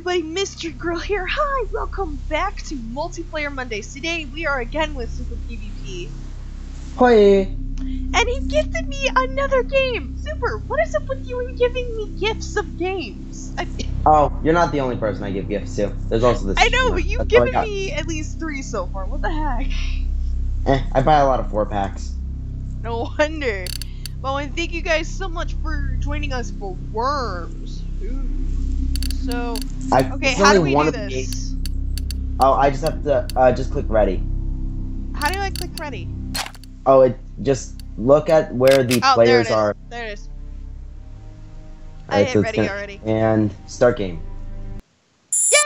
everybody, Mr. Grill here. Hi, welcome back to Multiplayer Mondays. Today we are again with Super PvP. Hi. And he gifted me another game! Super, what is up with you and giving me gifts of games? Oh, you're not the only person I give gifts to. There's also this. I know, but you've That's what I given got. me at least 3 so far. What the heck? I buy a lot of 4-packs. No wonder. Well, and thank you guys so much for joining us for Worms. Ooh. So, okay, how do we do this? Oh, I just have to just click ready. How do I click ready? Oh, just look at where the players are. There it is. Alright, I hit so ready already. And start game. Yeah!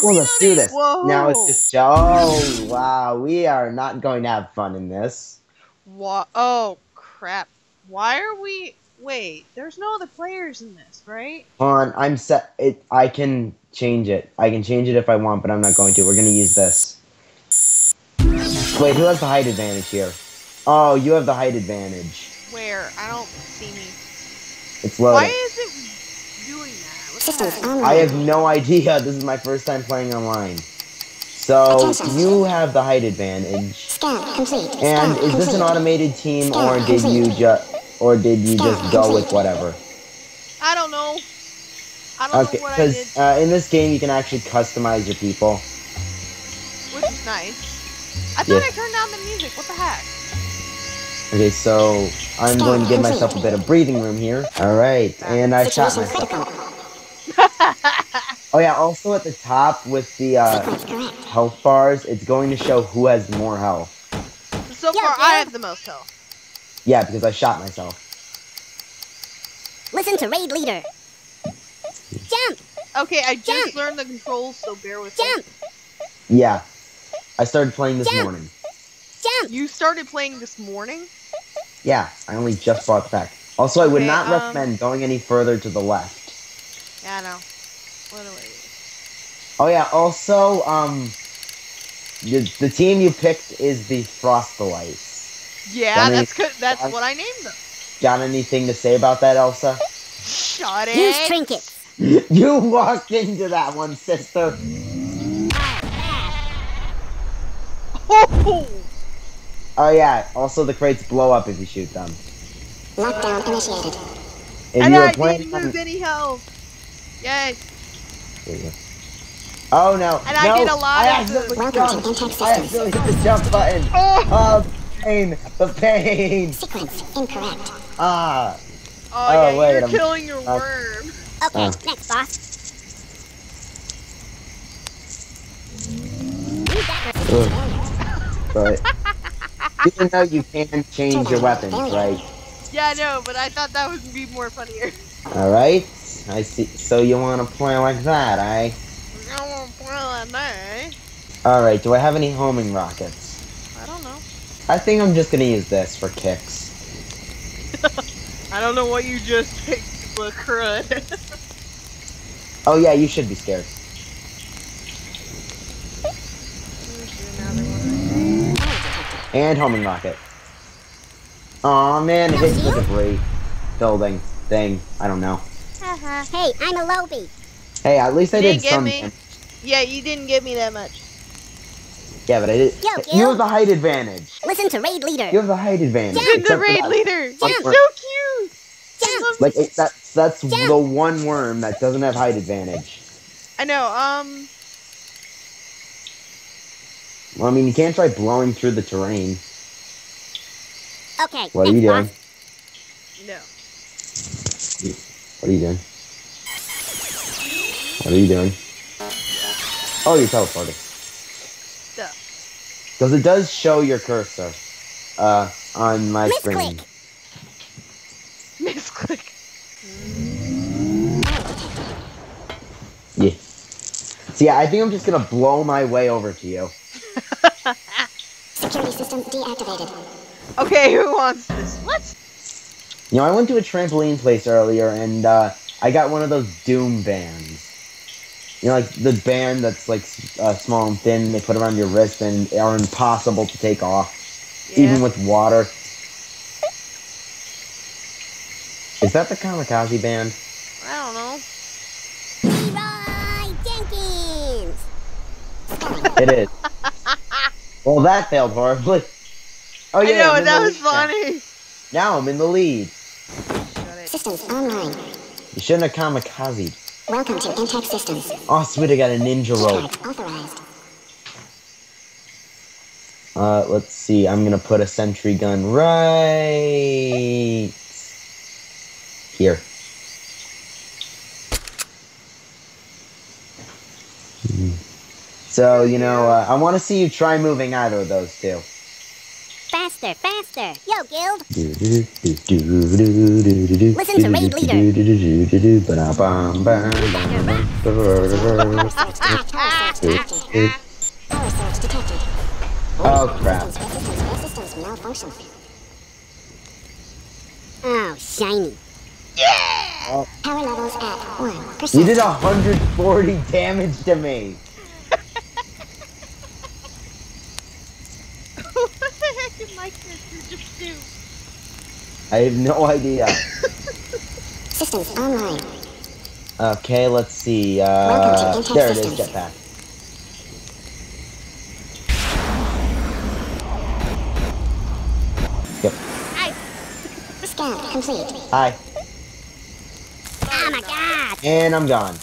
Well, let's do this. Whoa. Now it's just. Oh, wow. We are not going to have fun in this. What? Oh, crap. Why are we... Wait, there's no other players in this, right? Hold on, I'm set. I can change it. I can change it if I want, but I'm not going to. We're going to use this. Wait, who has the height advantage here? Oh, you have the height advantage. Where? I don't see me. It's loading. Why is it doing that? What the heck? I have no idea. This is my first time playing online. So, you have the height advantage. Scan complete. And is this an automated team, or did you just go with whatever? I don't know. I don't know what I did. Because in this game you can actually customize your people. Which is nice. I thought I turned down the music. What the heck? Okay, so I'm going to give myself a bit of breathing room here. Alright, and I shot myself. Oh yeah, also at the top with the health bars, it's going to show who has more health. So far, I have the most health. Yeah, because I shot myself. Listen to raid leader. Jump. Okay, I just learned the controls, so bear with me. Jump. Yeah, I started playing this morning. Jump. You started playing this morning? Yeah, I only just bought the pack. Also, I would not recommend going any further to the left. Yeah, I know. What do I do? Oh yeah, also, the team you picked is the Frostolites. Yeah, that's what I named them. Got anything to say about that, Elsa? Shut it! Use trinkets. You walked into that one, sister. Oh! Oh yeah, also the crates blow up if you shoot them. Lockdown initiated. And I didn't lose any health. Yay! Oh no! And I did a lot of Welcome to Intex I accidentally hit the jump button. Oh! The pain! The pain! Sequence incorrect. Ah! Oh yeah, wait, you're killing your worm. Okay, next boss. But even though you can change your weapons, right? Yeah, I know, but I thought that would be more funnier. Alright, I see. So you want to play like that, eh? I won't play like that. Alright, do I have any homing rockets? I don't know. I think I'm just gonna use this for kicks. I don't know what you just picked, but crud. Oh yeah, you should be scared. And homing rocket. Aw man, it hit the debris. Building. Thing. I don't know. Hey, I'm a Lobie. Hey, at least I did some. Yeah, you didn't give me that much. Yeah, but I did. Yo, You have the height advantage. Listen to raid leader. You have the height advantage. You're the raid leader. You're so cute. Jump. Like that's the one worm that doesn't have height advantage. I know. Well, I mean, you can't try blowing through the terrain. Okay. What are you doing? No. What are you doing? What are you doing? Oh, you're teleporting. Duh. Because it does show your cursor, on my screen. Misclick. Yeah. So yeah, I think I'm just gonna blow my way over to you. Security system deactivated. Okay, who wants this? What? You know, I went to a trampoline place earlier, and I got one of those Doom bands. You know, like the band that's like small and thin. They put around your wrist and are impossible to take off, even with water. Is that the Kamikaze band? I don't know. Free ride. It is. Well, that failed horribly. Oh yeah, I know, that was funny. Now I'm in the lead. Systems online. You shouldn't have kamikaze. Welcome to Intex Systems. Oh, sweet, I got a ninja rope. Authorized. Let's see. I'm gonna put a sentry gun right here. So, you know, I want to see you try moving either of those two. Faster, faster. Yo, Guild. Listen to Raid Leader. Power surge detected. Oh, crap. Systems malfunction. Oh, shiny. Yeah! Power levels at 1%. You did 140 damage to me. What the heck did my character just do? I have no idea. Systems online. Okay, let's see. Welcome to There it is, Systems. jetpack. Yep. Scan complete. Hi. Oh my god! And I'm gone.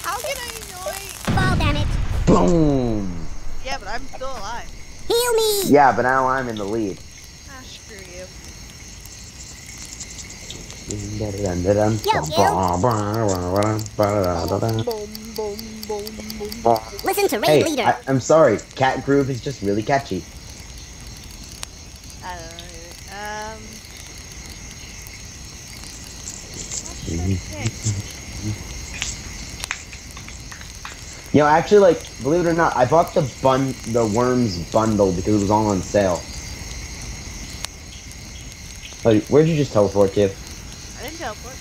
How can I annoy? Fall damage. Boom. Yeah, but I'm still alive. Heal me! Yeah, but now I'm in the lead. Ah, screw you. Listen to Raid Hey, Leader. I'm sorry. Cat Groove is just really catchy. I don't know. You know, actually, like, believe it or not, I bought the Worms bundle because it was all on sale. Oh, where'd you just teleport to? I didn't teleport.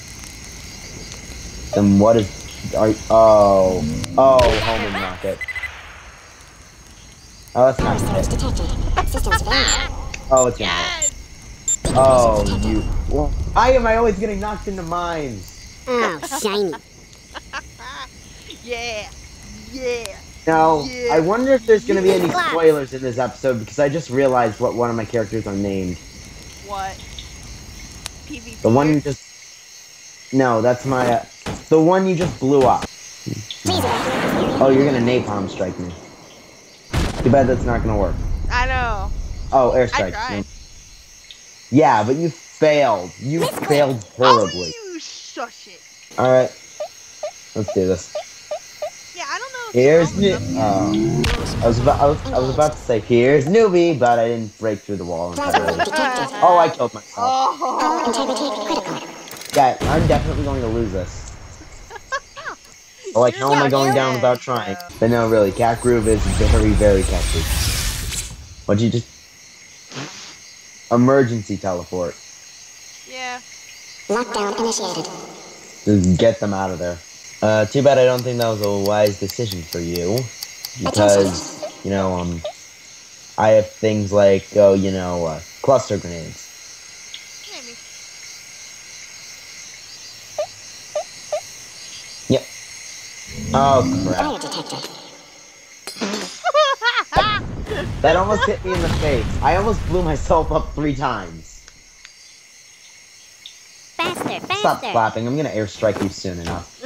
Then what is... homing rocket. Oh, that's Power not surge it. detected. Systems failure. Oh, it's gonna hit. Oh, you... Well, why am I always getting knocked into mines? Oh, shiny. Yeah. Yeah. Now, Yeah. I wonder if there's gonna be any spoilers in this episode, because I just realized what one of my characters are named. What? PvP. The one you just... No, that's my... the one you just blew up. Please Oh, you're gonna napalm strike me. Too bad that's not gonna work. I know. Oh, airstrike. I tried. Yeah, but you failed. You failed horribly. Oh, you shush it. Alright. Let's do this. Yeah, I don't know if Here's new. I was about to say here's newbie, but I didn't break through the wall. Plasma detected. Oh, I killed myself. Oh. Integrity critical. Yeah, I'm definitely going to lose this. Oh, like, how am I going down without trying? But no, really, Cat Groove is very, very catchy. What'd you just... Emergency teleport. Yeah. Lockdown initiated. Just get them out of there. Too bad I don't think that was a wise decision for you. Because, you know, I have things like, cluster grenades. Maybe. Yep. Oh, crap. Fire detected. That almost hit me in the face. I almost blew myself up 3 times. Faster, faster. Stop clapping. I'm gonna airstrike you soon enough.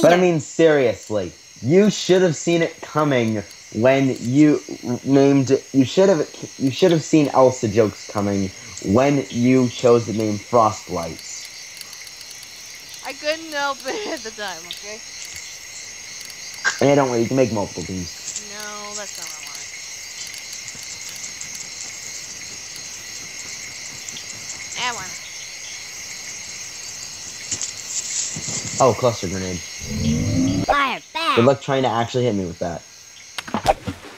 But I mean, seriously. You should have seen it coming when you named... You should have seen Elsa jokes coming when you chose the name Frostlights. I couldn't help it at the time, okay? And don't worry, you can make multiple teams. No, that's not what I wanted. I want it. Oh, cluster grenade. Fire back. Good luck trying to actually hit me with that.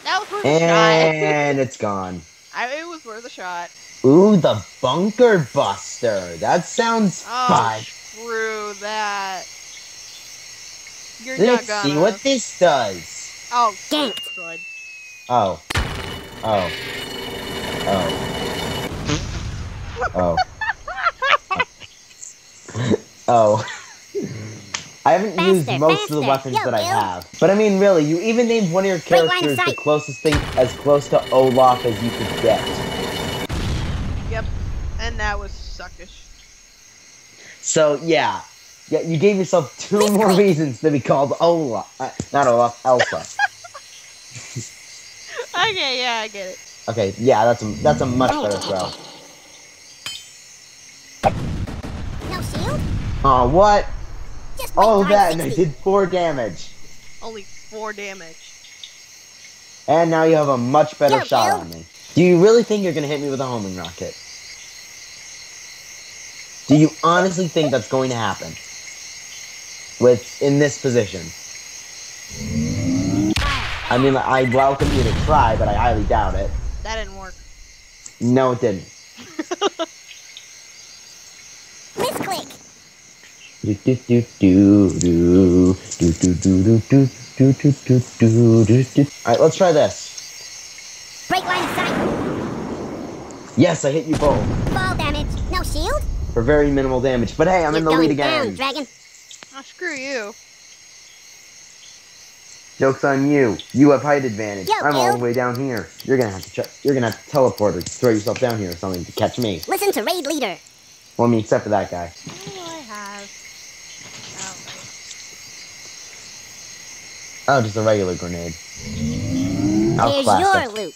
That was worth a And it's gone. shot. It was worth a shot. Ooh, the Bunker Buster. That sounds fun. Screw that. You're Let's not see gonna. what this does. Oh, Gank. good. Oh. Oh. Oh. Oh. Oh. I haven't used most of the weapons that I have. But I mean, really, you even named one of your characters the closest thing, as close to Olaf as you could get. Yep, and that was suckish. So, yeah. Yeah, you gave yourself 2 more reasons to be called Olaf. Not Olaf, Elsa. Okay, yeah, I get it. Okay, yeah, that's a much better throw. No shield? Oh, what? Just Oh, that, and I did 4 damage. Only 4 damage. And now you have a much better shot on me. Do you really think you're gonna hit me with a homing rocket? Do you honestly think that's going to happen? In this position? I mean, I welcome you to try, but I highly doubt it. That didn't work. No, it didn't. Misclick. Alright, let's try this. Break line of sight. Yes, I hit you both. Fall damage. No shield? For very minimal damage. But hey, I'm in the lead again. Down, dragon. Oh, screw you. Joke's on you. You have height advantage. Yo, I'm all the way down here. You're gonna have to teleport or throw yourself down here or something to catch me. Listen to raid leader. Well, I mean, except for that guy. What do I have? Oh, just a regular grenade. Here's your loot.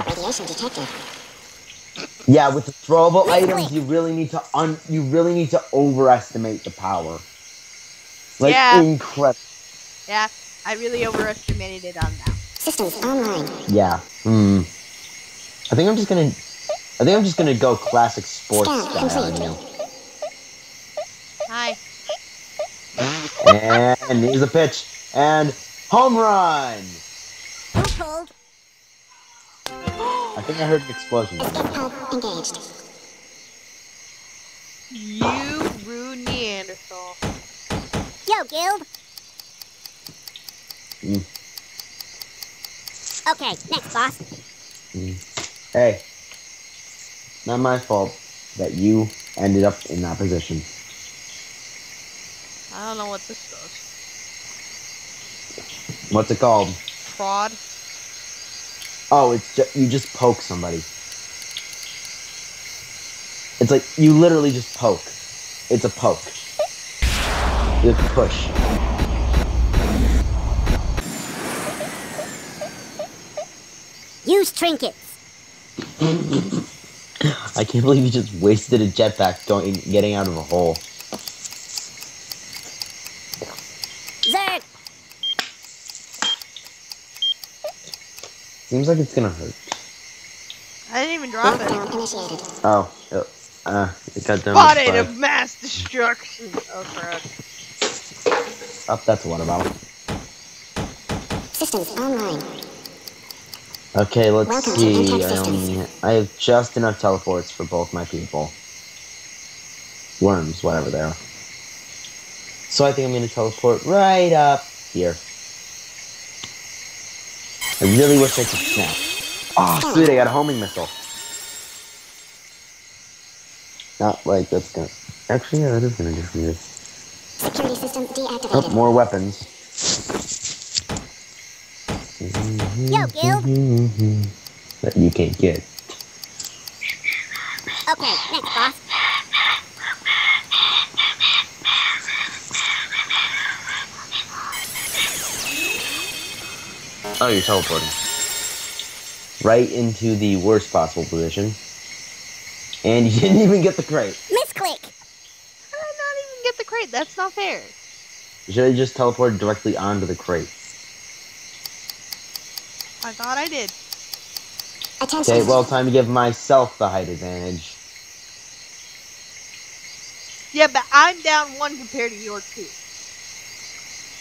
Radiation detected. Yeah, with the throwable items, you really need to overestimate the power. Like, yeah. Incredible. Yeah, I really overestimated it on that. Systems online. Yeah. I think I'm just gonna go classic sports style on you. Hi. And here's a pitch. And home run! Who pulled? I think I heard an explosion. Escape pod engaged. You rude Neanderthal. Yo, guild. Okay, next boss. Hey. Not my fault that you ended up in that position. I don't know what this does. What's it called? Prod. Oh, it's you just poke somebody. It's like, you literally just poke. It's a poke. You have to push. Use trinkets. I can't believe you just wasted a jetpack getting out of a hole. Zerg. Seems like it's gonna hurt. I didn't even drop it. Initiated. Oh, it got done. Spotted of mass destruction. Oh crap. Oh, that's what about. Systems online. Okay, let's Welcome to see. Impact Systems. I have just enough teleports for both my people. Worms, whatever they are. So I think I'm gonna teleport right up here. I really wish I could snap. Oh, sweet, I got a homing missile. Not like that's gonna... Actually, yeah, that is gonna do some good. Security system deactivated. Oh, more weapons. Yo, guild. That you can't get. Okay, next boss. Oh, you're teleporting. Right into the worst possible position. And you didn't even get the crate. Misclick. How did I not even get the crate? That's not fair. You should have just teleported directly onto the crate. I thought I did. Attention. Okay, well, time to give myself the height advantage. Yeah, but I'm down 1 compared to your 2.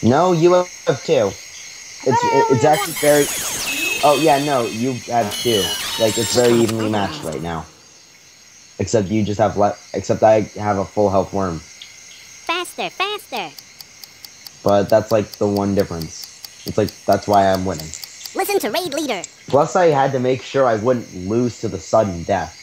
No, you have 2. It's actually very... Oh, yeah, no, you have 2. Like, it's very evenly matched right now. Except you just have except I have a full health worm. Faster, faster. But that's like the one difference. It's like, that's why I'm winning. Listen to raid leader. Plus, I had to make sure I wouldn't lose to the sudden death.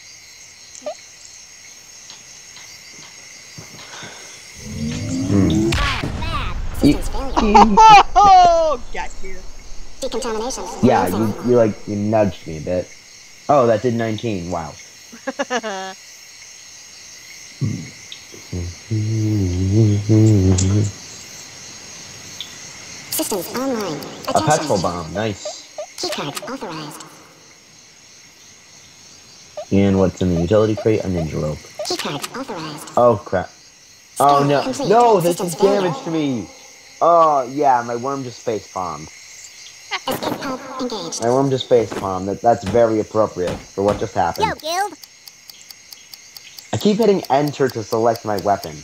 Oh, got you. Decontamination. Yeah, you nudged me a bit. Oh, that did 19. Wow. Systems online. A petrol bomb, nice. Keycards authorized. And what's in the utility crate? A ninja rope. Keycards authorized. Oh crap. Oh no. No, this is damage to me. Oh yeah, my worm just face bombed. Escape pod engaged. My worm just face bombed. That's very appropriate for what just happened. Yo, Guild. I keep hitting enter to select my weapon.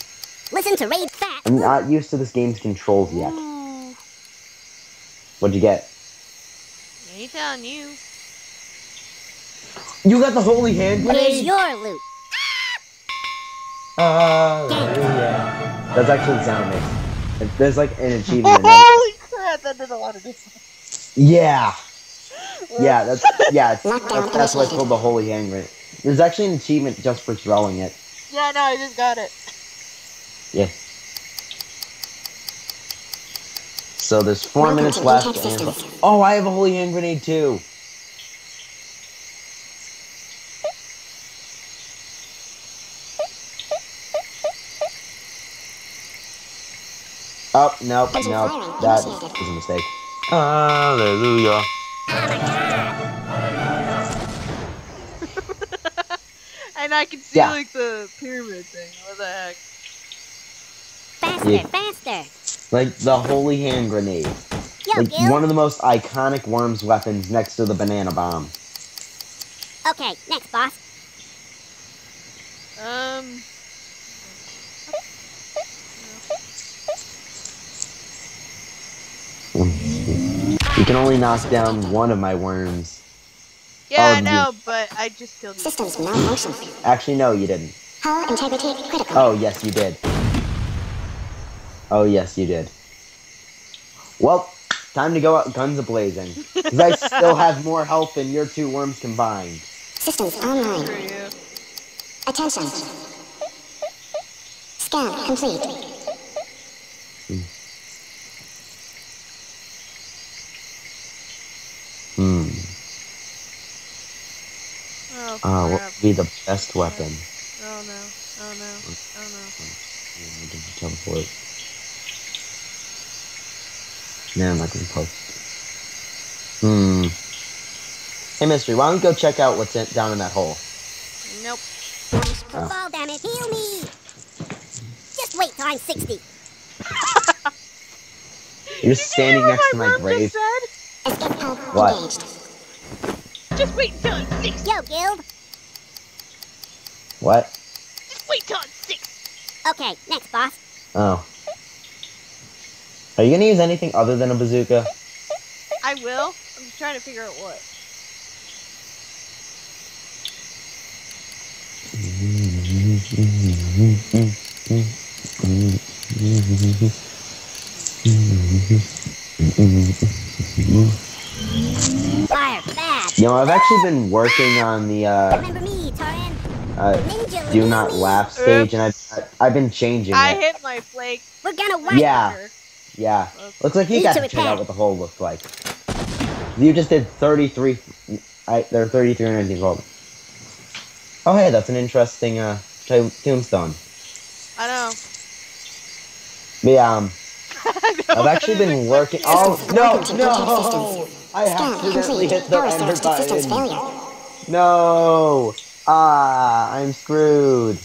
Listen to Raid Fat. I'm not used to this game's controls yet. What'd you get? Ain't telling you. You got the holy hand Here's grenade? your loot. Yeah. That's actually sound mix. There's like an achievement in there. Holy crap, that did a lot of difference. Yeah. Yeah, that's why it's called the holy hand grenade. There's actually an achievement just for throwing it. Yeah, no, I just got it. Yeah. So there's 4 minutes left. Oh, I have a holy hand grenade too. Oh, nope. That is a mistake. Hallelujah. And I can see like the pyramid thing. What the heck? Faster, faster. Like the holy hand grenade. Yo, like Gil. one of the most iconic Worms weapons next to the banana bomb. Okay, next, boss. You can only knock down one of my worms. Yeah, I know, but I just killed you. Systems malfunction. Actually, no, you didn't. Hull integrity critical. Oh, yes, you did. Oh, yes, you did. Well, time to go out guns a-blazing. Because I still have more health than your two worms combined. Systems online. Attention. Scan complete. Oh, what would be the best weapon? Oh no, oh no, oh no. Teleport. No, I'm not gonna post. Hey, Mystery, why don't you go check out what's down in that hole? Nope. For fall damage, heal me! Just wait till I'm 60. You're just standing next to my grave. Escape pod What? engaged. Just wait until I'm 6. Yo, Guild. What? Just wait till I'm 6. Okay, next, boss. Oh. Are you gonna use anything other than a bazooka? I will. I'm just trying to figure out what. Fire bad. You know, I've actually been working on the Remember me, Taran? Ninja, do not laugh stage, and I've been changing it. I hit my flake. We're gonna whack. Yeah. Yeah. Looks like you got to check out what the hole looks like. You just did 33. There are 33 underneath gold. Oh, hey, that's an interesting tombstone. I know. Yeah, I've actually been working. Oh no! I accidentally hit the ender button. No! I'm screwed.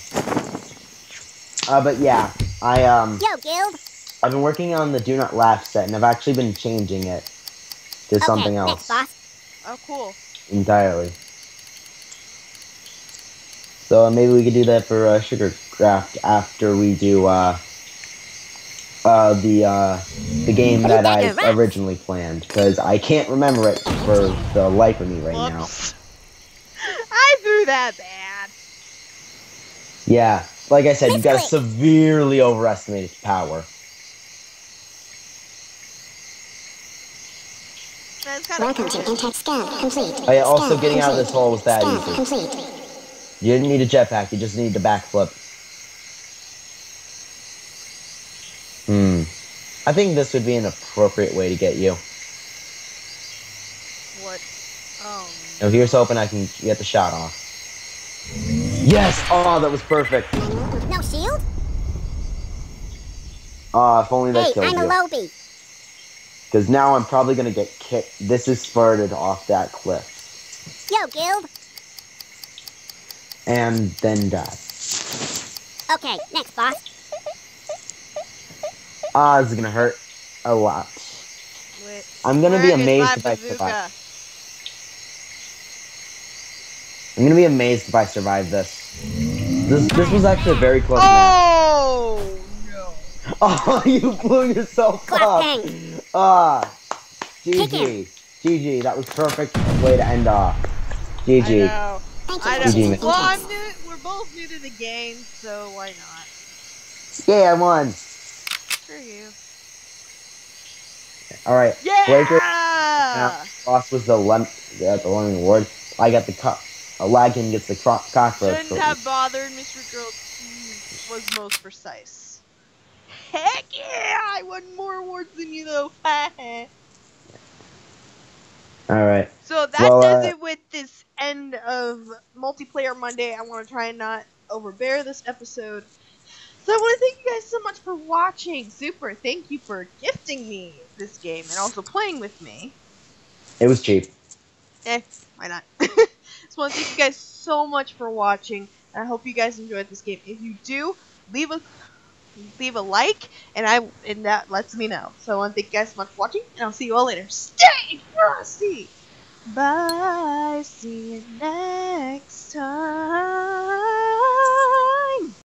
But yeah, Yo, Guild. I've been working on the Do Not Laugh set, and I've actually been changing it to something else. Next, boss. Oh, cool. Entirely. So maybe we could do that for Sugarcraft after we do the game that I originally planned, because I can't remember it for the life of me right now. I threw that bad. Yeah, like I said, you gotta severely overestimate its power. Welcome to Intact Scan complete. Oh yeah, also getting out of this hole was that easy. You didn't need a jetpack, you just need to backflip. I think this would be an appropriate way to get you. What? Oh. Now here's hoping I can get the shot off. Yes! Oh, that was perfect. No shield? If only that killed you. Hey, I'm a Lobie. Because now I'm probably going to get kicked. This is spurted off that cliff. Yo, Guild. And then die. Okay, next boss. This is going to hurt a lot. Wait. I'm going to be amazed if I survive. I'm going to be amazed if I survive this. This was actually a very close match. Oh, no. Oh, you blew yourself up. GG. GG. That was perfect way to end off. GG. I know. GG. Well, I'm new. We're both new to the game, so why not? Yeah, I won. Screw you. All right. Yeah. Breaker. Boss was the lemon reward. I got the Lagan gets the cockroach. Shouldn't have bothered. Mr. Girl was most precise. Heck yeah! I won more awards than you though. Alright. So that does it with this end of Multiplayer Monday. I want to try and not overbear this episode. So I want to thank you guys so much for watching. Super, thank you for gifting me this game and also playing with me. It was cheap. Why not? Just want to thank you guys so much for watching. I hope you guys enjoyed this game. If you do, leave a like, and that lets me know. So I want to thank you guys so much for watching, and I'll see you all later. Stay frosty! Bye! See you next time.